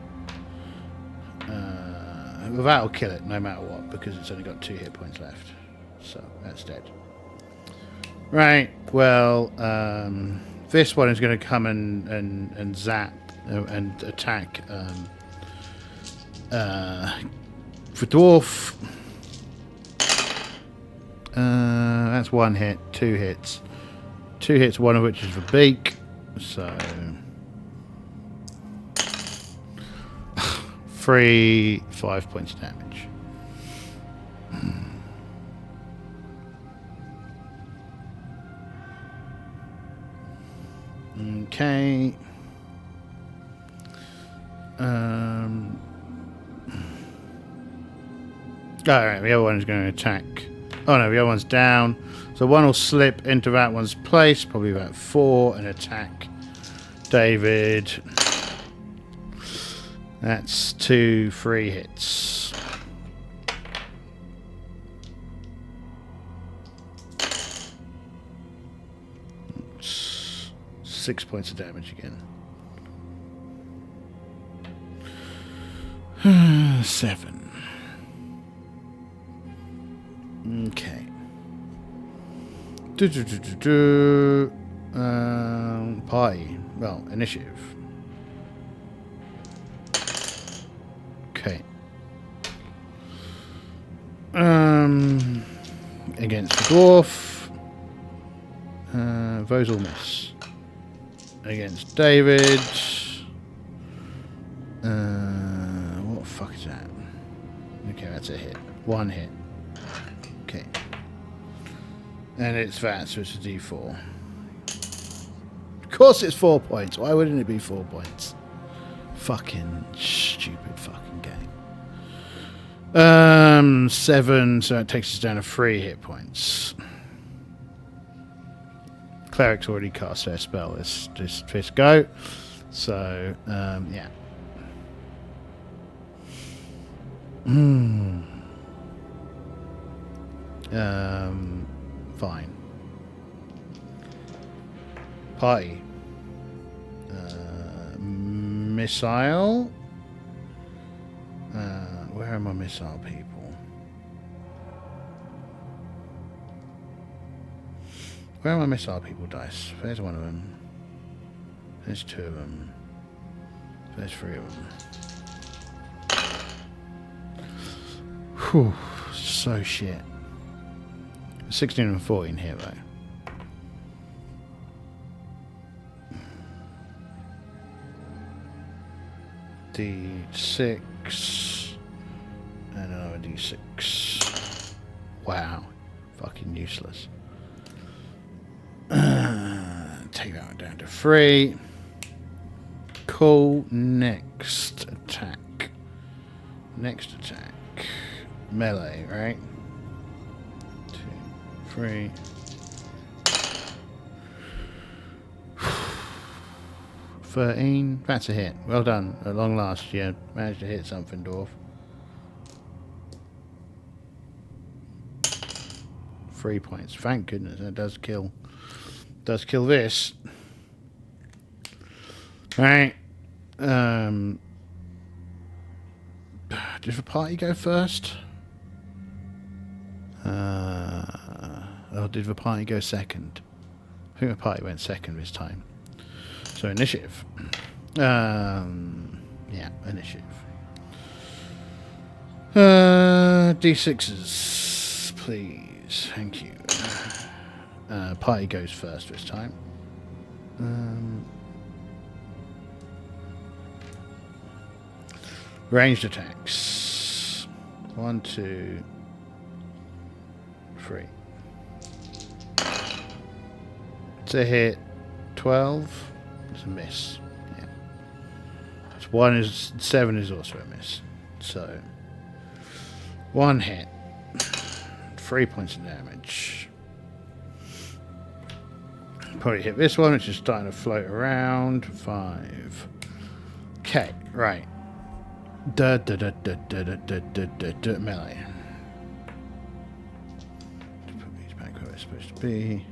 that'll kill it no matter what, because it's only got 2 hit points left. So that's dead. Right, well, this one is going to come and zap and attack the dwarf. That's 1 hit, 2 hits. 2 hits, one of which is the beak. So 3, 5 points of damage. Okay. Alright, the other one is going to attack. Oh no, the other one's down. So one will slip into that one's place, probably about 4, and attack David. That's 2, 3 hits. It's 6 points of damage again. 7. Okay. Party. Well, initiative. Okay. Against the dwarf. Those all miss. Against David. What the fuck is that? Okay, that's a hit. 1 hit. Okay. And it's that, so it's a D4. Of course it's 4 points. Why wouldn't it be 4 points? Fucking stupid fucking game. 7, so it takes us down to 3 hit points. Cleric's already cast their spell. Let's just go. So, yeah. Fine. Party. Missile. Where are my missile people? Where are my missile people dice? There's one of them. There's 2 of them. There's 3 of them. Whew, so shit. 16 and 14 here though. D6 and another D6. Wow, fucking useless. Take that one down to 3. Cool. Next attack. Next attack. Melee, right? 2, 3. $13. That's a hit. Well done. At long last, you managed to hit something, dwarf. 3 points. Thank goodness. That does kill. Does kill this. Right. Did the party go first? Or did the party go second? I think the party went second this time. So initiative. Yeah, initiative. D6s, please. Thank you. Party goes first this time. Ranged attacks. 1, 2, 3. It's a hit. 12. It's a miss. Yeah. So 7 is also a miss. So 1 hit. 3 points of damage. Probably hit this one, which is starting to float around. 5. Okay, right. Melee. Put these back where they're supposed to be.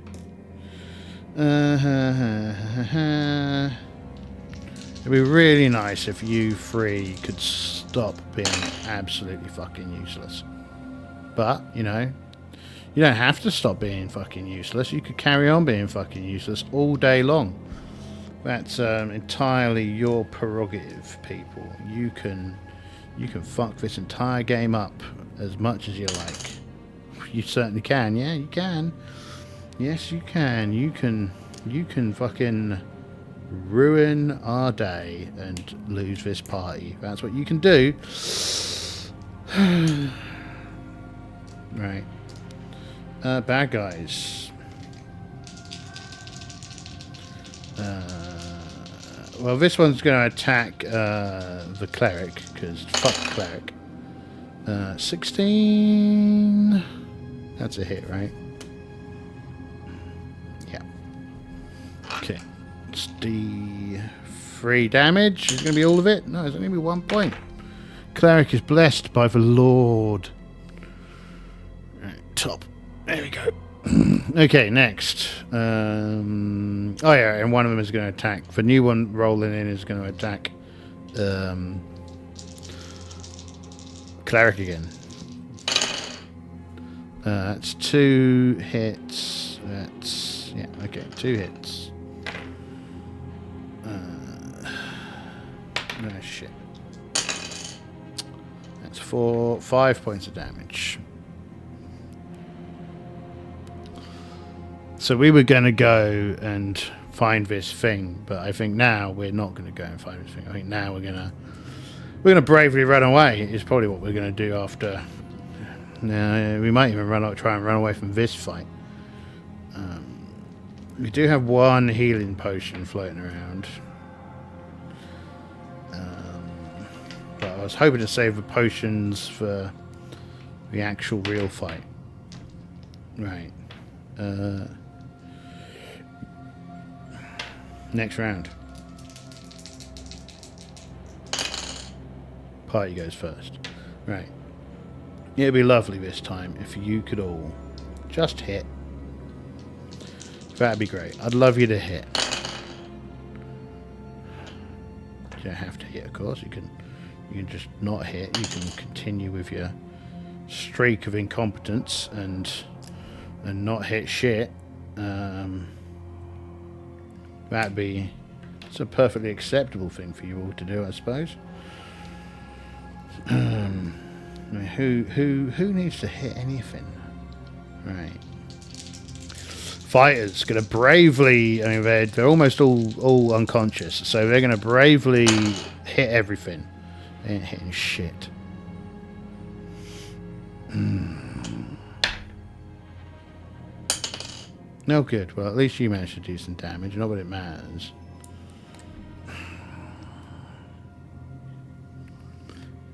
It'd be really nice if you 3 could stop being absolutely fucking useless. But, you know, you don't have to stop being fucking useless. You could carry on being fucking useless all day long. That's entirely your prerogative, people. You can fuck this entire game up as much as you like. You certainly can. Yeah, you can. Yes, you can. You can fucking ruin our day and lose this party. That's what you can do. Right. Bad guys. Well, this one's going to attack the cleric, because fuck the cleric. 16. That's a hit, right? Yeah. Okay. It's D3 damage. Is it going to be all of it? No, it's only going to be 1 point. Cleric is blessed by the Lord. Right, top. There we go. Okay, next. Oh yeah, and one of them is going to attack. The new one rolling in is going to attack cleric again. That's 2 hits. That's, yeah, okay, 2 hits. No shit. That's 5 points of damage. So we were going to go and find this thing, but I think now we're not going to go and find this thing. I think now we're going to bravely run away. Is probably what we're going to do after. We might even try and run away from this fight. We do have 1 healing potion floating around. But I was hoping to save the potions for The actual real fight. Right. Next round. Party goes first. Right. It'd be lovely this time if you could all just hit. That'd be great. I'd love you to hit. You don't have to hit, of course. You can just not hit. You can continue with your streak of incompetence and not hit shit. It's a perfectly acceptable thing for you all to do, I suppose. Who needs to hit anything? Right. Fighters gonna bravely. I mean, they're almost all unconscious, so they're gonna bravely hit everything. They ain't hitting shit. No good. Well, at least you managed to do some damage. Not what it matters.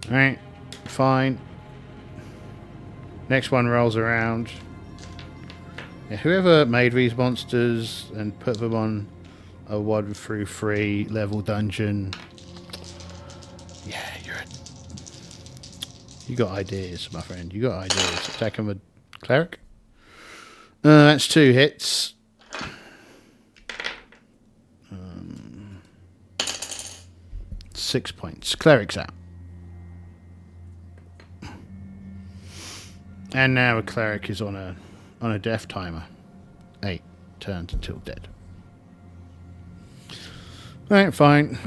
Alright, fine. Next one rolls around. Yeah, whoever made these monsters and put them on a 1-3 level dungeon. Yeah, you got ideas, my friend. You got ideas. Attack him with cleric. That's 2 hits. 6 points. Cleric's out. And now a cleric is on a death timer. 8 turns until dead. Alright, fine.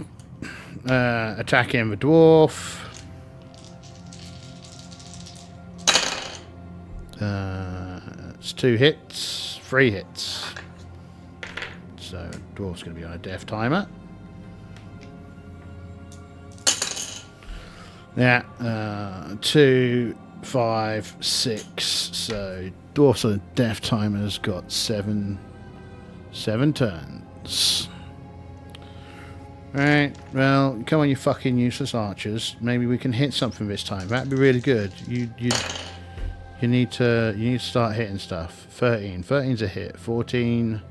Attacking the dwarf. It's 2 hits, 3 hits. So dwarf's going to be on a death timer. Yeah, 2, 5, 6. So dwarf's on a death timer's got 7 turns. Right, well, come on, you fucking useless archers. Maybe we can hit something this time. That'd be really good. You need to start hitting stuff. 13. 13's a hit. 14.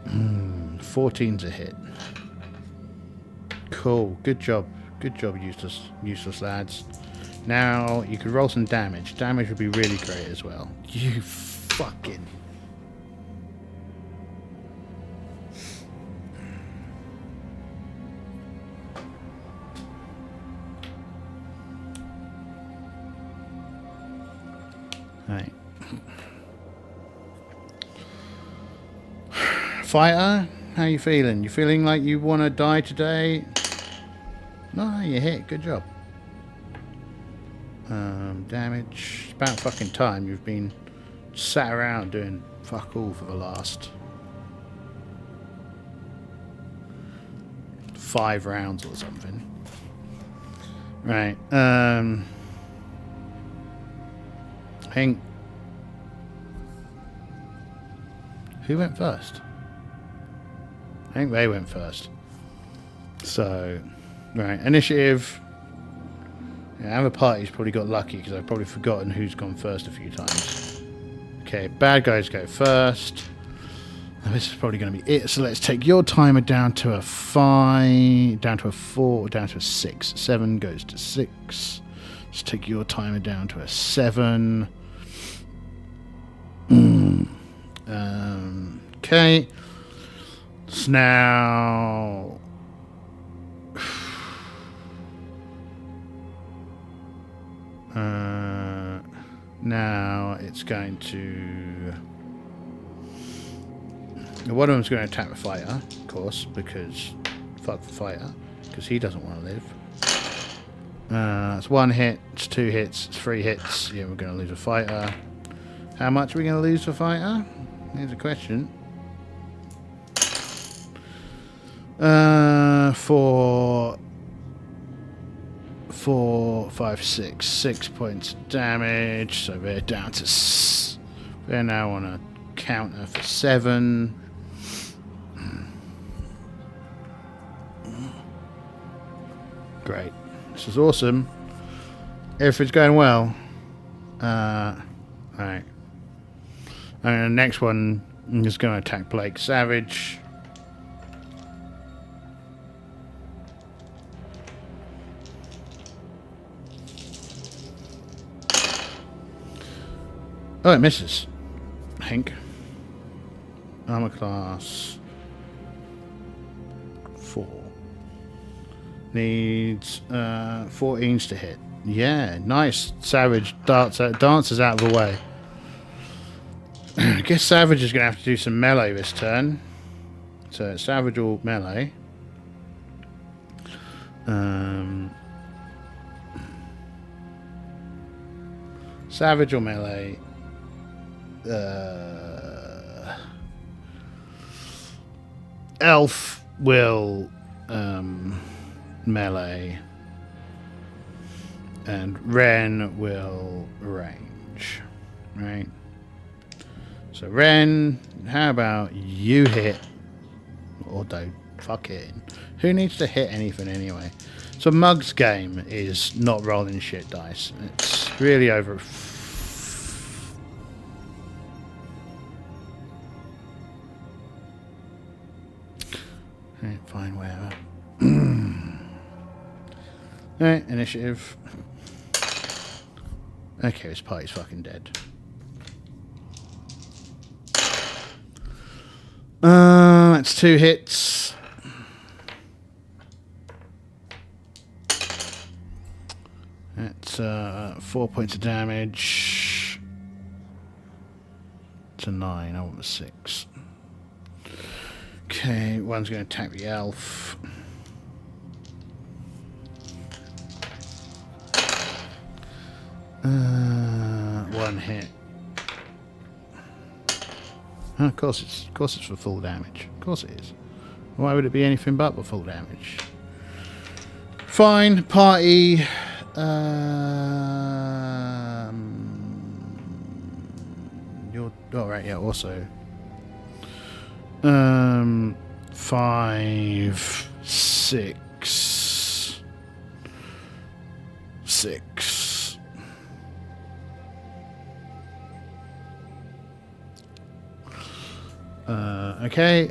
14's a hit. Cool. Good job. Good job, useless lads. Now you could roll some damage. Damage would be really great as well. You fucking. Right. Fighter, how you feeling? You feeling like you want to die today? No, you hit. Good job. Damage. It's about fucking time. You've been sat around doing fuck all for the last 5 rounds or something. Right. I think. Who went first? I think they went first. So, right, initiative. Yeah, our party's probably got lucky because I've probably forgotten who's gone first a few times. Okay, bad guys go first. Now, this is probably going to be it. So let's take your timer down to a 5, down to a 4, down to a 6. 7 goes to 6. Let's take your timer down to a 7. Okay. So now. Now it's going to. One of them's going to attack the fighter, of course, because fuck the fighter, because he doesn't want to live. It's 1 hit, it's 2 hits, it's 3 hits. Yeah, we're going to lose a fighter. How much are we going to lose for fighter? Here's a question. 4, 5, 6. 6 points of damage. So they're down to. They're now on a counter for 7. Great. This is awesome. Everything's going well. Alright. And the next one is going to attack Blake Savage. Oh, it misses. Hank. Armor class 4. Needs 14s to hit. Yeah, nice. Savage dances out of the way. I guess Savage is going to have to do some melee this turn. So Savage will melee. Savage will melee. Elf will melee. And Ren will range. Right? So Ren, how about you hit? Or don't fuck it. Who needs to hit anything anyway? So Mug's game is not rolling shit dice. It's really over. Right, fine, whatever. Alright, initiative. Okay, this party's fucking dead. That's 2 hits. That's 4 points of damage. To 9, I want a 6. Okay, one's going to attack the elf. One hit. Oh, of course it's for full damage. Of course it is. Why would it be anything but for full damage? Fine, party. You're all right. Yeah. Also. 5, 6, 6. Okay.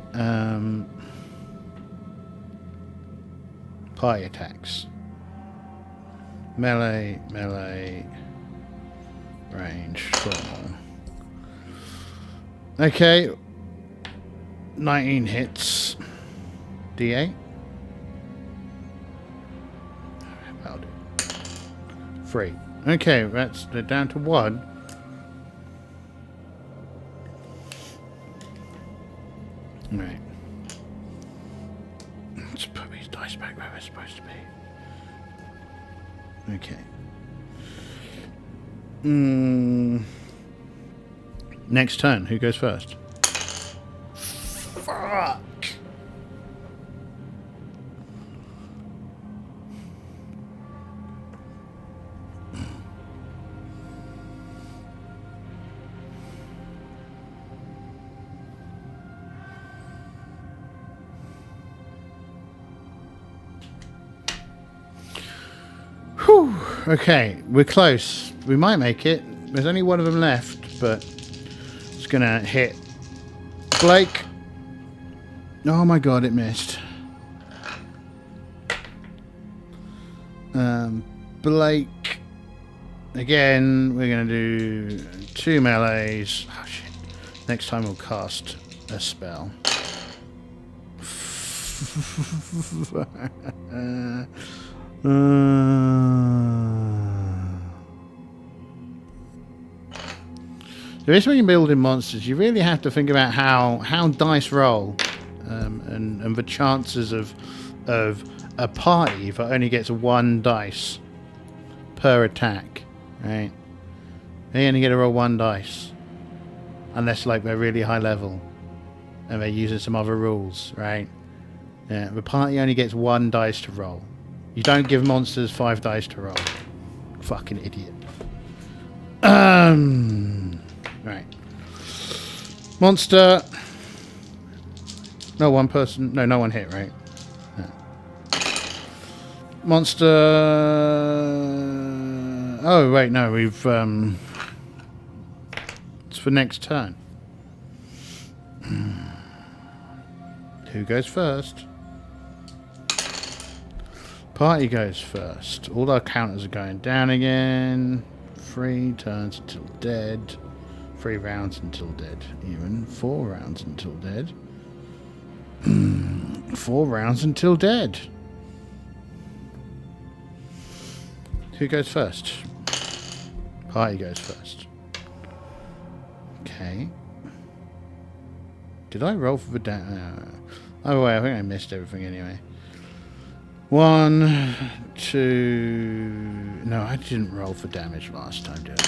Party attacks. Melee, range, 4. Okay. 19 hits. D8. That'll do. 3. Okay, they're down to 1. Right. Let's put these dice back where they're supposed to be. Okay. Next turn. Who goes first? Fuck. Whew. Okay, we're close. We might make it. There's only one of them left, but it's gonna hit Blake. Oh my god, it missed. Blake. Again, we're gonna do 2 melees. Oh shit. Next time we'll cast a spell. So this when you're building monsters, you really have to think about how dice roll, and the chances of a party that only gets 1 dice per attack, right? They only get to roll 1 dice, unless like they're really high level and they're using some other rules, right? Yeah, the party only gets 1 dice to roll. You don't give monsters 5 dice to roll. Fucking idiot. Right. Monster. No one person. No one hit, right? No. Monster. Oh, wait, no, we've. for next turn. Who goes first? Party goes first. All our counters are going down again. 3 turns until dead. 3 rounds until dead. Even 4 rounds until dead. 4 rounds until dead. Who goes first? Party goes first. Okay. Did I roll for the damage? Oh wait, I think I missed everything anyway. 1, 2... No, I didn't roll for damage last time, did I?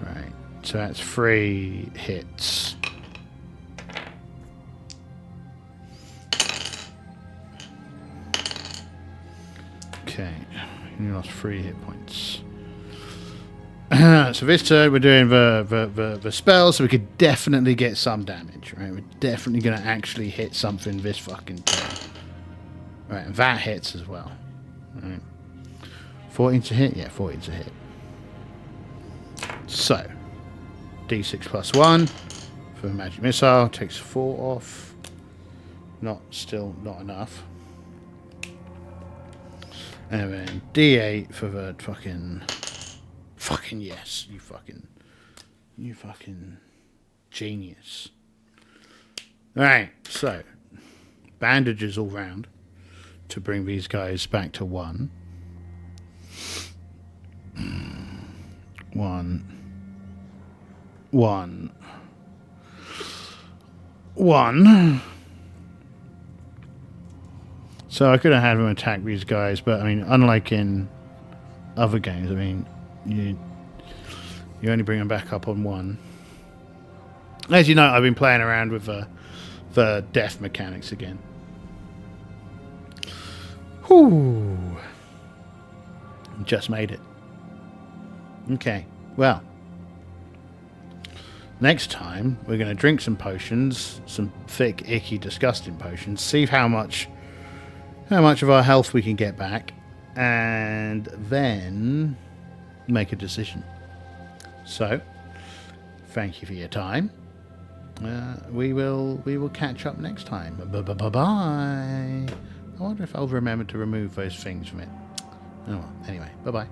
Right. So that's 3 hits. Okay. You lost 3 hit points. So this turn we're doing the spell, so we could definitely get some damage, right? We're definitely going to actually hit something this fucking turn. Right, and that hits as well. Right. 14 to hit? Yeah, 14 to hit. So, D6 plus 1 for the magic missile. Takes 4 off. Still not enough. And then D8 for the fucking yes, you fucking genius. Alright, so bandages all round to bring these guys back to 1. 1. So I could have had them attack these guys, but I mean, unlike in other games, I mean, you only bring them back up on 1. As you know, I've been playing around with the death mechanics again. Whew. Just made it. Okay, well. Next time, we're going to drink some potions, some thick, icky, disgusting potions, see how much of our health we can get back, and then make a decision. So, thank you for your time. We will catch up next time. Bye-bye. I wonder if I'll remember to remove those things from it. Oh well, anyway, bye-bye.